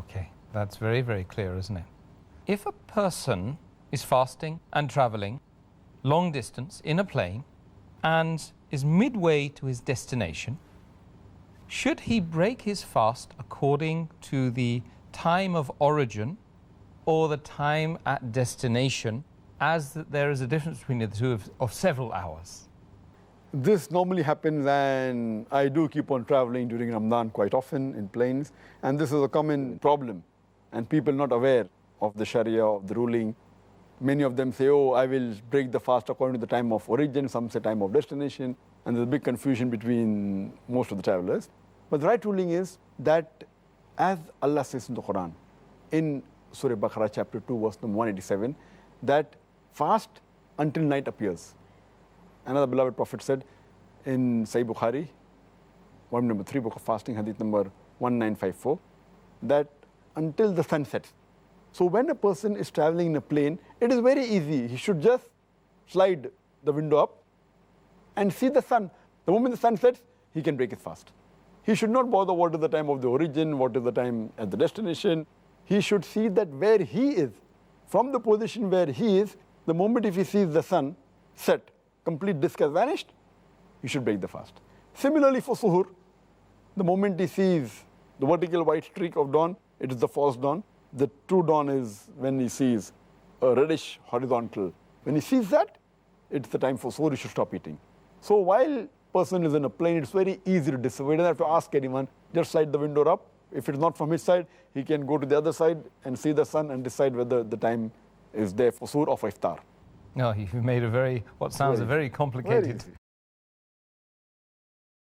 Okay, that's very, very clear, isn't it? If a person is fasting and traveling long distance in a plane and is midway to his destination, should he break his fast according to the time of origin or the time at destination, as there is a difference between the two of several hours? This normally happens, and I do keep on traveling during Ramadan quite often in planes, and this is a common problem, and people not aware of the Sharia, of the ruling. Many of them say, oh, I will break the fast according to the time of origin, some say time of destination, and there's a big confusion between most of the travelers. But the right ruling is that, as Allah says in the Quran, in Surah Baqarah chapter 2 verse number 187, that fast until night appears. Another beloved Prophet said in Sahih Bukhari, volume number 3, book of fasting, hadith number 1954, that until the sun sets. So when a person is traveling in a plane, it is very easy. He should just slide the window up and see the sun. The moment the sun sets, he can break his fast. He should not bother what is the time of the origin, what is the time at the destination. He should see that where he is, from the position where he is, the moment if he sees the sun set, complete disk has vanished, he should break the fast. Similarly for Suhoor, the moment he sees the vertical white streak of dawn, it is the false dawn. The true dawn is when he sees a reddish horizontal. When he sees that, it's the time for Suhoor, he should stop eating. So while person is in a plane, it's very easy to decide. He doesn't have to ask anyone, just slide the window up. If it's not from his side, he can go to the other side and see the sun and decide whether the time is there for Suhoor or for Iftaar. No, you've made what sounds a very complicated